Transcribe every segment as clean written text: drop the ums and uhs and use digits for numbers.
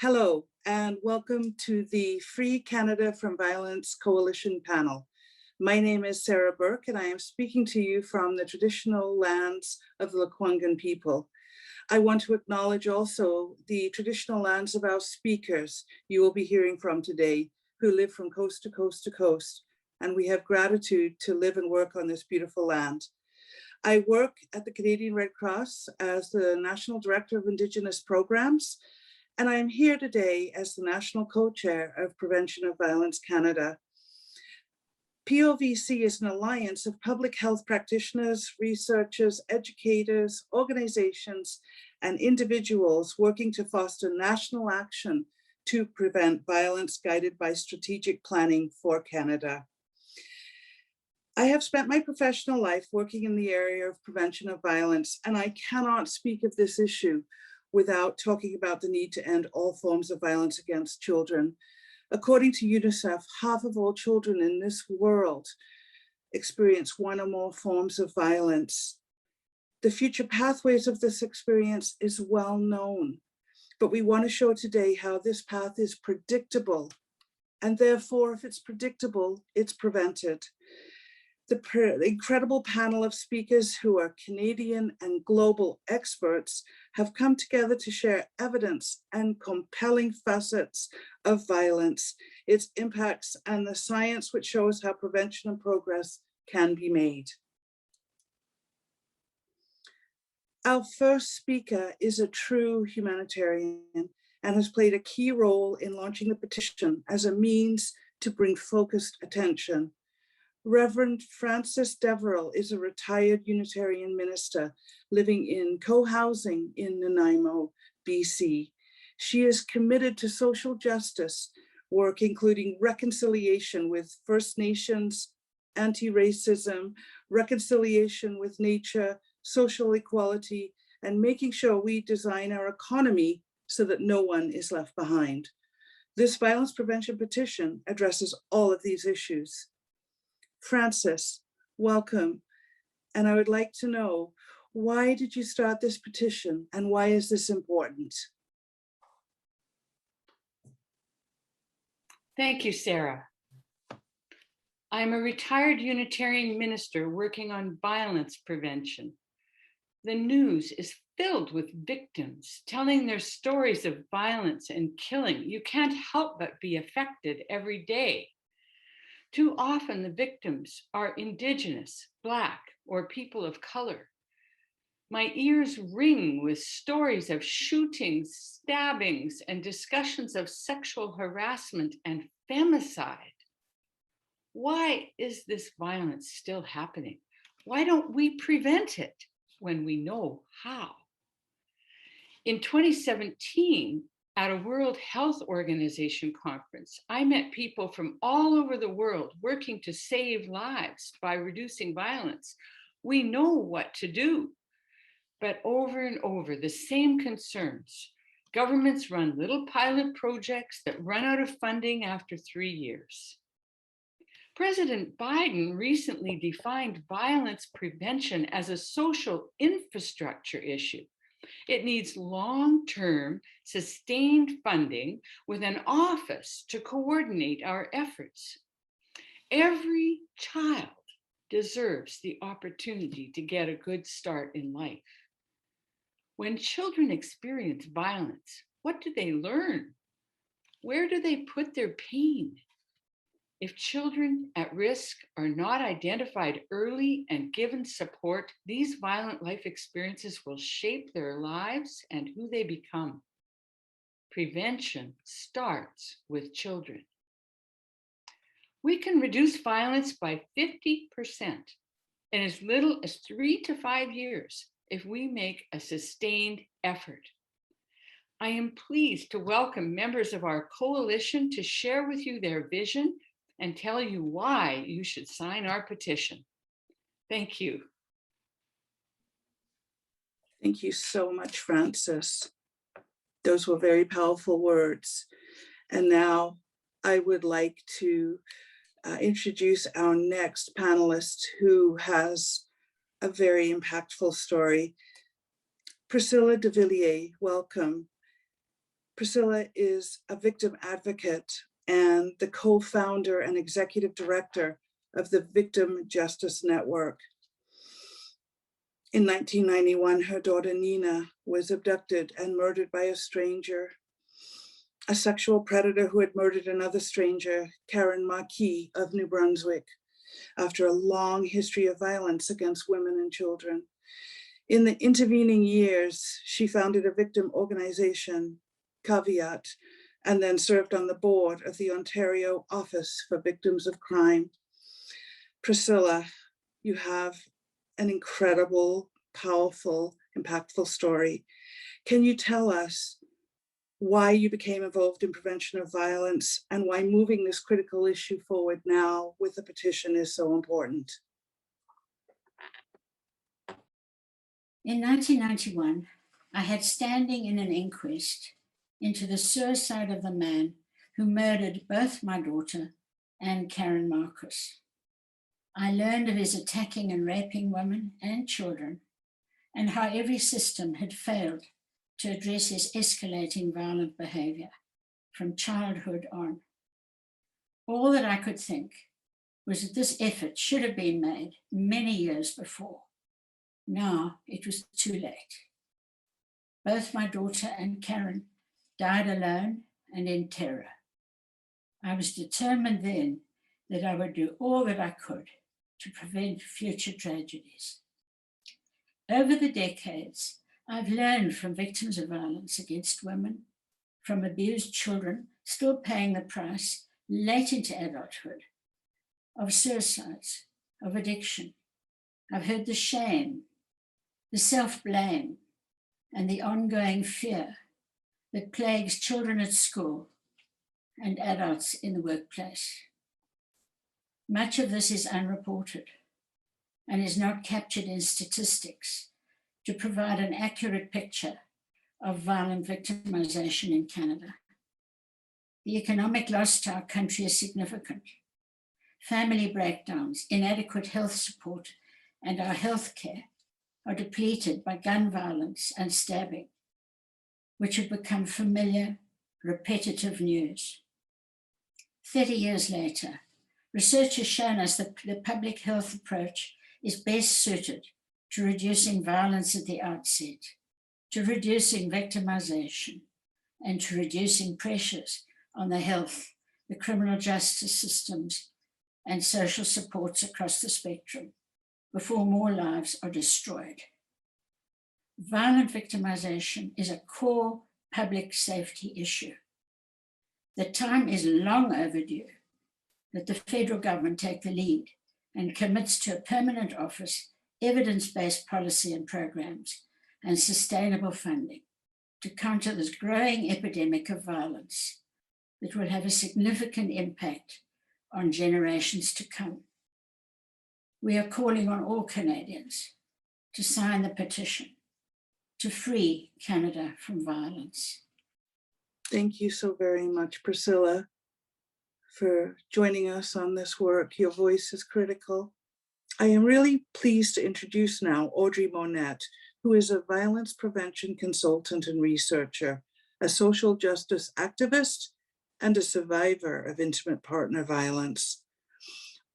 Hello, and welcome to the Free Canada from Violence Coalition panel. My name is Sarah Burke, and I am speaking to you from the traditional lands of the Lekwungen people. I want to acknowledge also the traditional lands of our speakers you will be hearing from today, who live from coast to coast to coast, and we have gratitude to live and work on this beautiful land. I work at the Canadian Red Cross as the National Director of Indigenous Programs, and I am here today as the National Co-Chair of Prevention of Violence Canada. POVC is an alliance of public health practitioners, researchers, educators, organizations, and individuals working to foster national action to prevent violence, guided by strategic planning for Canada. I have spent my professional life working in the area of prevention of violence, and I cannot speak of this issue without talking about the need to end all forms of violence against children. According to UNICEF, half of all children in this world experience one or more forms of violence. The future pathways of this experience is well known, but we want to show today how this path is predictable, and therefore, if it's predictable, it's prevented. The incredible panel of speakers who are Canadian and global experts have come together to share evidence and compelling facets of violence, its impacts, and the science which shows how prevention and progress can be made. Our first speaker is a true humanitarian and has played a key role in launching the petition as a means to bring focused attention. Reverend Frances Deverell is a retired Unitarian minister living in co-housing in Nanaimo, BC. She is committed to social justice work, including reconciliation with First Nations, anti-racism, reconciliation with nature, social equality, and making sure we design our economy so that no one is left behind. This violence prevention petition addresses all of these issues. Frances, welcome. And I would like to know, why did you start this petition and why is this important? Thank you, Sarah. I'm a retired Unitarian minister working on violence prevention. The news is filled with victims telling their stories of violence and killing. You can't help but be affected every day. Too often the victims are indigenous, Black, or people of color. My ears ring with stories of shootings, stabbings, and discussions of sexual harassment and femicide. Why is this violence still happening? Why don't we prevent it when we know how? In 2017, at a World Health Organization conference, I met people from all over the world working to save lives by reducing violence. We know what to do, but over and over, the same concerns. Governments run little pilot projects that run out of funding after 3 years. President Biden recently defined violence prevention as a social infrastructure issue. It needs long-term, sustained funding with an office to coordinate our efforts. Every child deserves the opportunity to get a good start in life. When children experience violence, what do they learn? Where do they put their pain? If children at risk are not identified early and given support, these violent life experiences will shape their lives and who they become. Prevention starts with children. We can reduce violence by 50% in as little as 3 to 5 years if we make a sustained effort. I am pleased to welcome members of our coalition to share with you their vision and tell you why you should sign our petition. Thank you. Thank you so much, Frances. Those were very powerful words. And now I would like to introduce our next panelist, who has a very impactful story. Priscilla Devillier, welcome. Priscilla is a victim advocate and the co-founder and executive director of the Victim Justice Network. In 1991, her daughter Nina was abducted and murdered by a stranger, a sexual predator who had murdered another stranger, Karen Marquis of New Brunswick, after a long history of violence against women and children. In the intervening years, she founded a victim organization, Caveat, and then served on the board of the Ontario Office for Victims of Crime. Priscilla, you have an incredible, powerful, impactful story. Can you tell us why you became involved in prevention of violence and why moving this critical issue forward now with the petition is so important? In 1991, I had standing in an inquest into the suicide of the man who murdered both my daughter and Karen Marcus. I learned of his attacking and raping women and children, and how every system had failed to address his escalating violent behavior from childhood on. All that I could think was that this effort should have been made many years before. Now it was too late. Both my daughter and Karen died alone and in terror. I was determined then that I would do all that I could to prevent future tragedies. Over the decades, I've learned from victims of violence against women, from abused children still paying the price late into adulthood, of suicides, of addiction. I've heard the shame, the self-blame, and the ongoing fear that plagues children at school and adults in the workplace. Much of this is unreported and is not captured in statistics to provide an accurate picture of violent victimization in Canada. The economic loss to our country is significant. Family breakdowns, inadequate health support, and our healthcare are depleted by gun violence and stabbing, which have become familiar, repetitive news. 30 years later, research has shown us that the public health approach is best suited to reducing violence at the outset, to reducing victimization, and to reducing pressures on the health, the criminal justice systems, and social supports across the spectrum before more lives are destroyed. Violent victimization is a core public safety issue. The time is long overdue that the federal government take the lead and commits to a permanent office, evidence-based policy and programs, and sustainable funding to counter this growing epidemic of violence that will have a significant impact on generations to come. We are calling on all Canadians to sign the petition to free Canada from violence. Thank you so very much, Priscilla, for joining us on this work. Your voice is critical. I am really pleased to introduce now Audrey Monette, who is a violence prevention consultant and researcher, a social justice activist, and a survivor of intimate partner violence.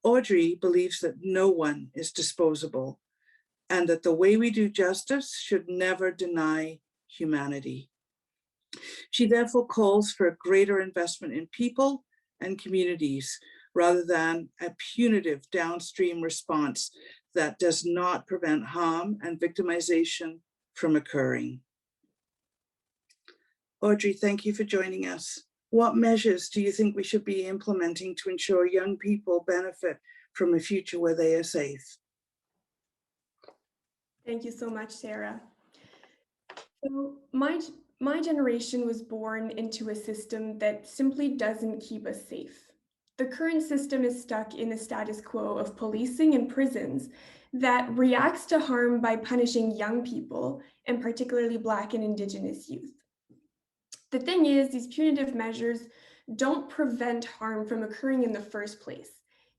Audrey believes that no one is disposable and that the way we do justice should never deny humanity. She therefore calls for a greater investment in people and communities rather than a punitive downstream response that does not prevent harm and victimization from occurring. Audrey, thank you for joining us. What measures do you think we should be implementing to ensure young people benefit from a future where they are safe? Thank you so much, Sarah. So my generation was born into a system that simply doesn't keep us safe. The current system is stuck in a status quo of policing and prisons that reacts to harm by punishing young people, and particularly Black and Indigenous youth. The thing is, these punitive measures don't prevent harm from occurring in the first place.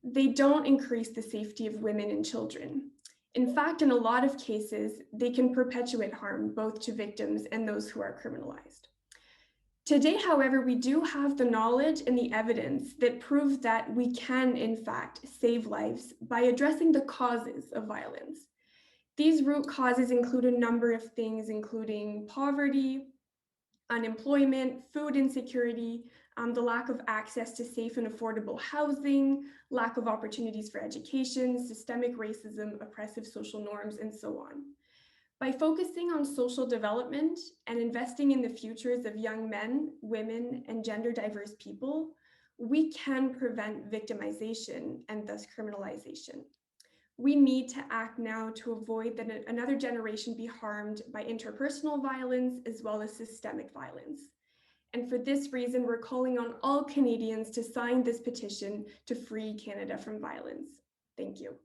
They don't increase the safety of women and children. In fact, in a lot of cases, they can perpetuate harm both to victims and those who are criminalized. Today, however, we do have the knowledge and the evidence that prove that we can, in fact, save lives by addressing the causes of violence. These root causes include a number of things, including poverty, unemployment, food insecurity, the lack of access to safe and affordable housing, lack of opportunities for education, systemic racism, oppressive social norms, and so on. By focusing on social development and investing in the futures of young men, women, and gender diverse people, we can prevent victimization and thus criminalization. We need to act now to avoid that another generation be harmed by interpersonal violence as well as systemic violence. And for this reason, we're calling on all Canadians to sign this petition to free Canada from violence. Thank you.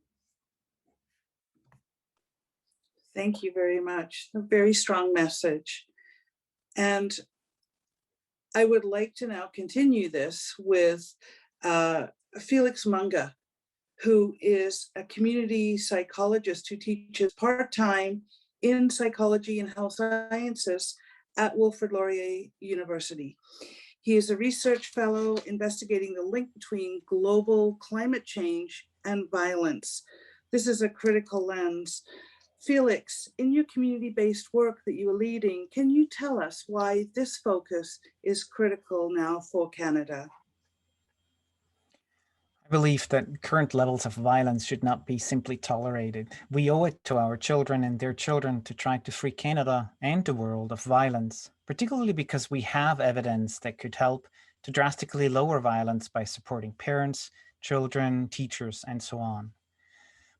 Thank you very much. A very strong message. And I would like to now continue this with Felix Munga, who is a community psychologist who teaches part-time in psychology and health sciences at Wilfrid Laurier University. He is a research fellow investigating the link between global climate change and violence. This is a critical lens. Felix, in your community-based work that you are leading, can you tell us why this focus is critical now for Canada? I believe that current levels of violence should not be simply tolerated. We owe it to our children and their children to try to free Canada and the world of violence, particularly because we have evidence that could help to drastically lower violence by supporting parents, children, teachers, and so on.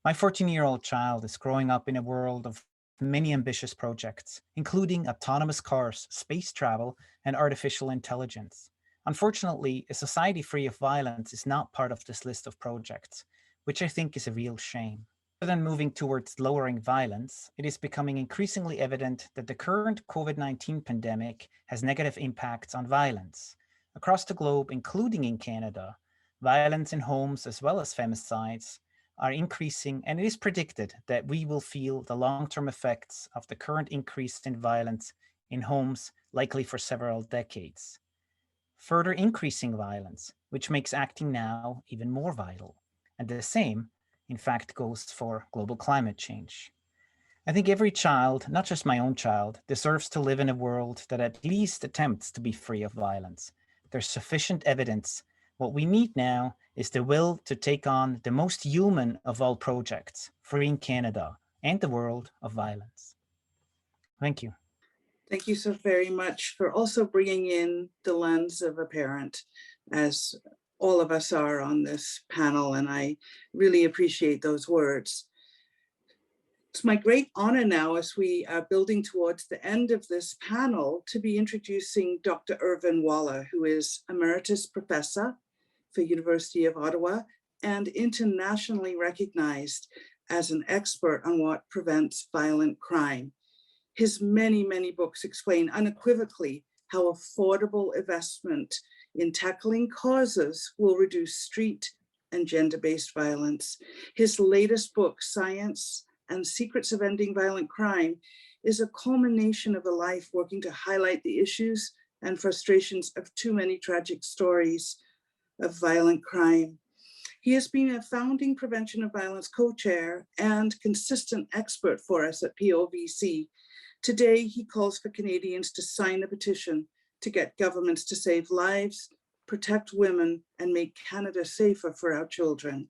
My 14-year-old child is growing up in a world of many ambitious projects, including autonomous cars, space travel, and artificial intelligence. Unfortunately, a society free of violence is not part of this list of projects, which I think is a real shame. Rather than moving towards lowering violence, it is becoming increasingly evident that the current COVID-19 pandemic has negative impacts on violence. Across the globe, including in Canada, violence in homes as well as femicides are increasing, and it is predicted that we will feel the long-term effects of the current increase in violence in homes likely for several decades. Further increasing violence, which makes acting now even more vital. And the same, in fact, goes for global climate change. I think every child, not just my own child, deserves to live in a world that at least attempts to be free of violence. There's sufficient evidence. What we need now is the will to take on the most human of all projects, freeing Canada and the world of violence. Thank you. Thank you so very much for also bringing in the lens of a parent, as all of us are on this panel, and I really appreciate those words. It's my great honor now, as we are building towards the end of this panel, to be introducing Dr. Irvin Waller, who is Emeritus Professor for University of Ottawa and internationally recognized as an expert on what prevents violent crime. His many, many books explain unequivocally how affordable investment in tackling causes will reduce street and gender-based violence. His latest book, Science and Secrets of Ending Violent Crime, is a culmination of a life working to highlight the issues and frustrations of too many tragic stories of violent crime. He has been a founding prevention of violence co-chair and consistent expert for us at POVC. Today, he calls for Canadians to sign a petition to get governments to save lives, protect women, and make Canada safer for our children.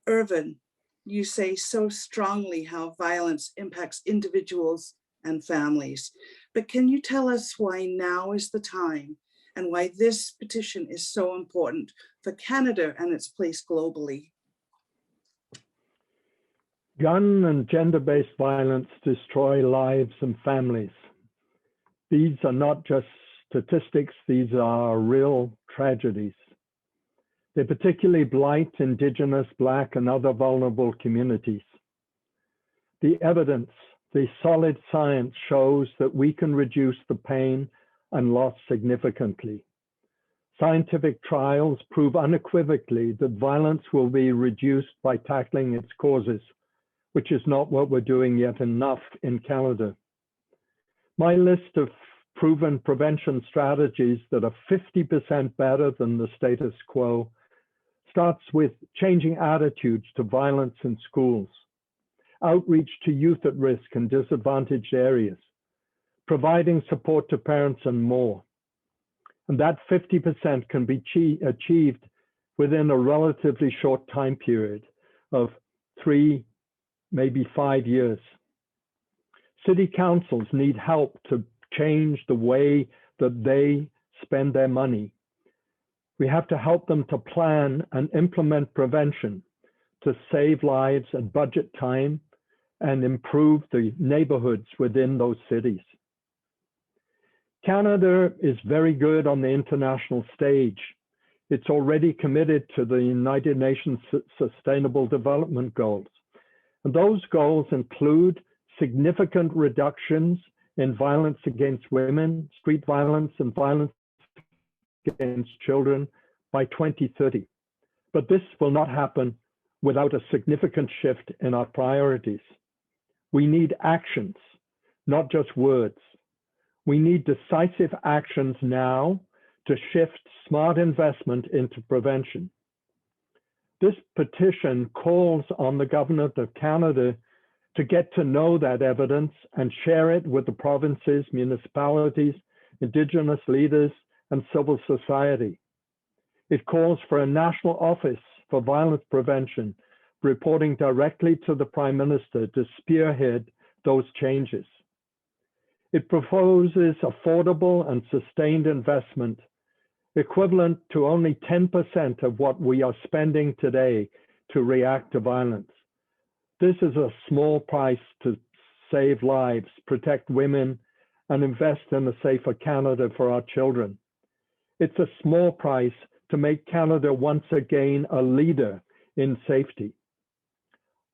Irvin, you say so strongly how violence impacts individuals and families, but can you tell us why now is the time and why this petition is so important for Canada and its place globally? Gun and gender-based violence destroy lives and families. These are not just statistics, these are real tragedies. They particularly blight Indigenous, Black, and other vulnerable communities. The evidence, the solid science shows that we can reduce the pain and loss significantly. Scientific trials prove unequivocally that violence will be reduced by tackling its causes, which is not what we're doing yet enough in Canada. My list of proven prevention strategies that are 50% better than the status quo starts with changing attitudes to violence in schools, outreach to youth at risk and disadvantaged areas, providing support to parents, and more. And that 50% can be achieved within a relatively short time period of 3, maybe 5 years. City councils need help to change the way that they spend their money. We have to help them to plan and implement prevention to save lives and budget time and improve the neighborhoods within those cities. Canada is very good on the international stage. It's already committed to the United Nations Sustainable Development Goals. And those goals include significant reductions in violence against women, street violence, and violence against children by 2030. But this will not happen without a significant shift in our priorities. We need actions, not just words. We need decisive actions now to shift smart investment into prevention. This petition calls on the Government of Canada to get to know that evidence and share it with the provinces, municipalities, Indigenous leaders, and civil society. It calls for a national office for violence prevention, reporting directly to the Prime Minister to spearhead those changes. It proposes affordable and sustained investment, equivalent to only 10% of what we are spending today to react to violence. This is a small price to save lives, protect women, and invest in a safer Canada for our children. It's a small price to make Canada once again a leader in safety.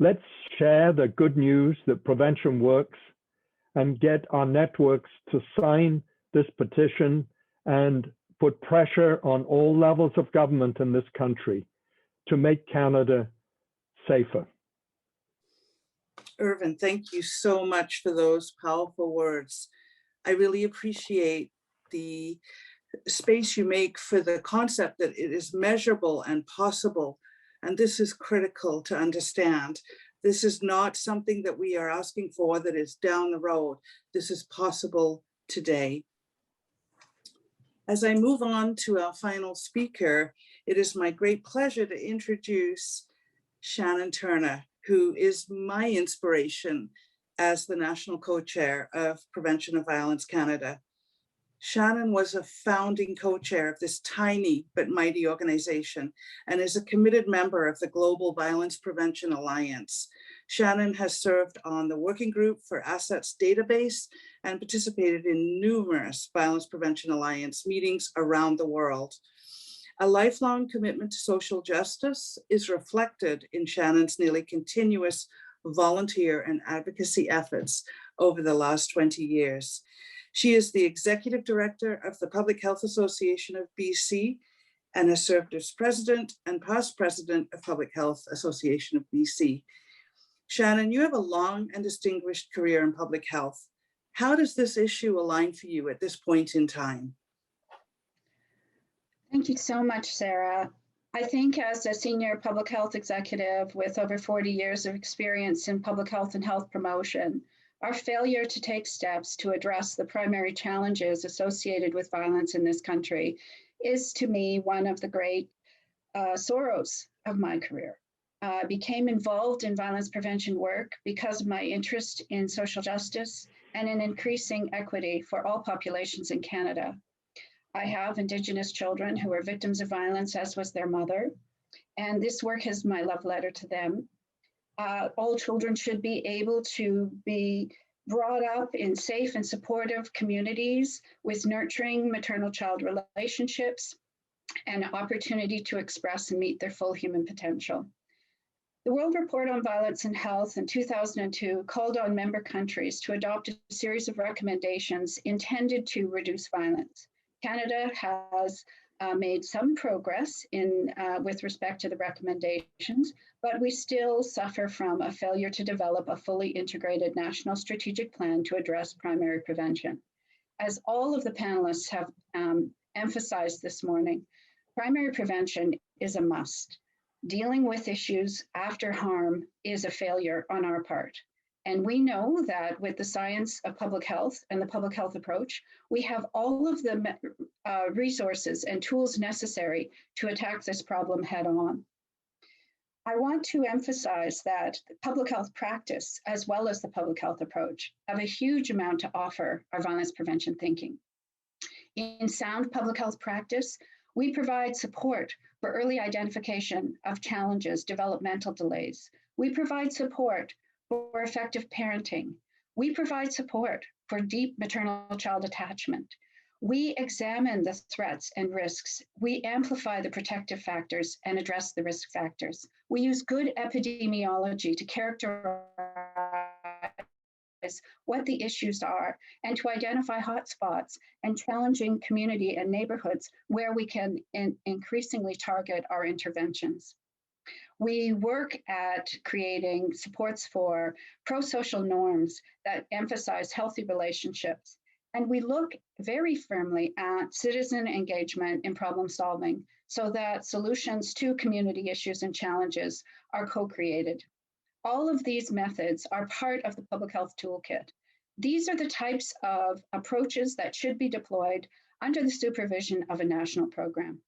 Let's share the good news that prevention works and get our networks to sign this petition and put pressure on all levels of government in this country to make Canada safer. Irvin, thank you so much for those powerful words. I really appreciate the space you make for the concept that it is measurable and possible. And this is critical to understand. This is not something that we are asking for that is down the road. This is possible today. As I move on to our final speaker, it is my great pleasure to introduce Shannon Turner, who is my inspiration as the National Co-Chair of Prevention of Violence Canada. Shannon was a founding co-chair of this tiny but mighty organization and is a committed member of the Global Violence Prevention Alliance. Shannon has served on the Working Group for Assets Database and participated in numerous Violence Prevention Alliance meetings around the world. A lifelong commitment to social justice is reflected in Shannon's nearly continuous volunteer and advocacy efforts over the last 20 years. She is the Executive Director of the Public Health Association of BC and has served as President and past President of Public Health Association of BC. Shannon, you have a long and distinguished career in public health. How does this issue align for you at this point in time? Thank you so much, Sarah. I think as a senior public health executive with over 40 years of experience in public health and health promotion, our failure to take steps to address the primary challenges associated with violence in this country is, to me, one of the great sorrows of my career. I became involved in violence prevention work because of my interest in social justice and in increasing equity for all populations in Canada. I have Indigenous children who are victims of violence, as was their mother, and this work is my love letter to them. All children should be able to be brought up in safe and supportive communities with nurturing maternal-child relationships and opportunity to express and meet their full human potential. The World Report on Violence and Health in 2002 called on member countries to adopt a series of recommendations intended to reduce violence. Canada has made some progress with respect to the recommendations, but we still suffer from a failure to develop a fully integrated national strategic plan to address primary prevention. As all of the panelists have emphasized this morning, primary prevention is a must. Dealing with issues after harm is a failure on our part. And we know that with the science of public health and the public health approach, we have all of the resources and tools necessary to attack this problem head on. I want to emphasize that public health practice, as well as the public health approach, have a huge amount to offer our violence prevention thinking. In sound public health practice, we provide support for early identification of challenges, developmental delays. We provide support for effective parenting. We provide support for deep maternal-child attachment. We examine the threats and risks. We amplify the protective factors and address the risk factors. We use good epidemiology to characterize what the issues are and to identify hotspots and challenging community and neighborhoods where we can increasingly target our interventions. We work at creating supports for pro-social norms that emphasize healthy relationships. And we look very firmly at citizen engagement in problem solving so that solutions to community issues and challenges are co-created. All of these methods are part of the public health toolkit. These are the types of approaches that should be deployed under the supervision of a national program.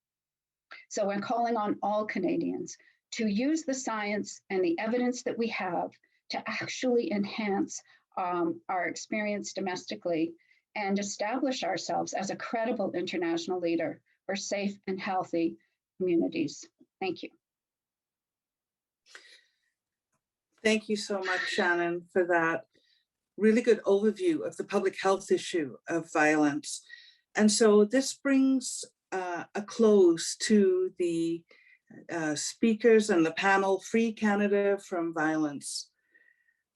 So we're calling on all Canadians to use the science and the evidence that we have to actually enhance our experience domestically and establish ourselves as a credible international leader for safe and healthy communities. Thank you. Thank you so much, Shannon, for that really good overview of the public health issue of violence. And so this brings a close to the speakers and the panel, Free Canada from Violence.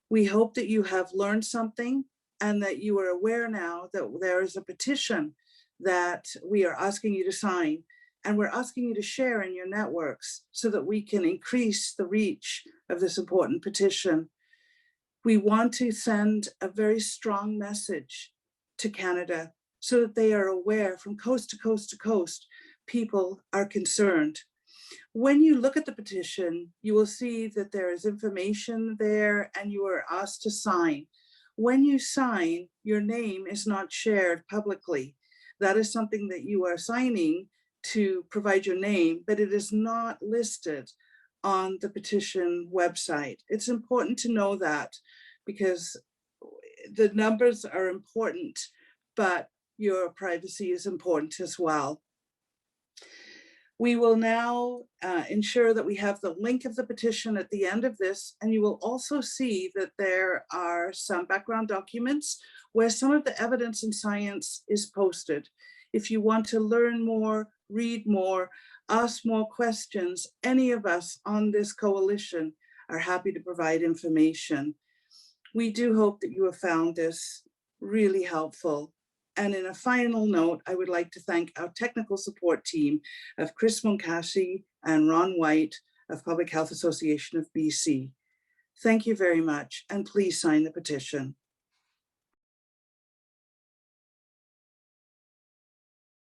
We hope that you have learned something and that you are aware now that there is a petition that we are asking you to sign, and we're asking you to share in your networks so that we can increase the reach of this important petition. We want to send a very strong message to Canada so that they are aware from coast to coast to coast, people are concerned. When you look at the petition, you will see that there is information there and you are asked to sign. When you sign, your name is not shared publicly. That is something that you are signing to provide your name, but it is not listed on the petition website. It's important to know that because the numbers are important, but your privacy is important as well. We will now ensure that we have the link of the petition at the end of this, and you will also see that there are some background documents where some of the evidence and science is posted. If you want to learn more, read more, ask more questions, any of us on this coalition are happy to provide information. We do hope that you have found this really helpful. And in a final note, I would like to thank our technical support team of Chris Moncassi and Ron White of Public Health Association of BC. Thank you very much, and please sign the petition.